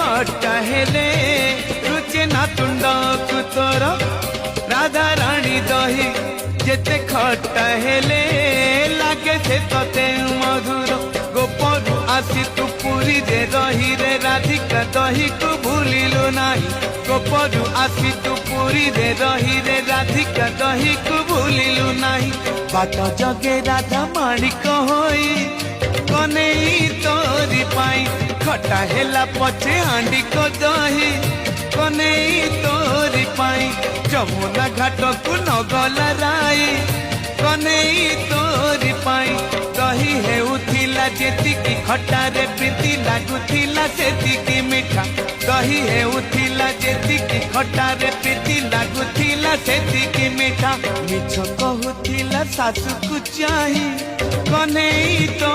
खट्टा हेले रुचे ना तुंड को तोर राधा रानी दही जेते खट्टा हेले लागे से तते मधुर गोपरू आसी तू पुरी रे रही रे राधिका दही को भूलिलु नाही गोपरू आसी तू पुरी रे रही रे राधिका दही को भूलिलु नाही बाट जगे राधा माणिक होई कनेई तोरी पाई खटा हेला पछे हांडी को दही कनेई तोरी पाई जमुना घाट को नगला राई कनेई तोरी पाई दही हेउथिला जेतिकी खटा रे प्रीति लागुथिला सेतिकी मिठा दही हेउथिला जेतिकी खटा रे प्रीति लागुथिला सेतिकी मिठा मिछ कहुथिला सासु को चाही कनेई तो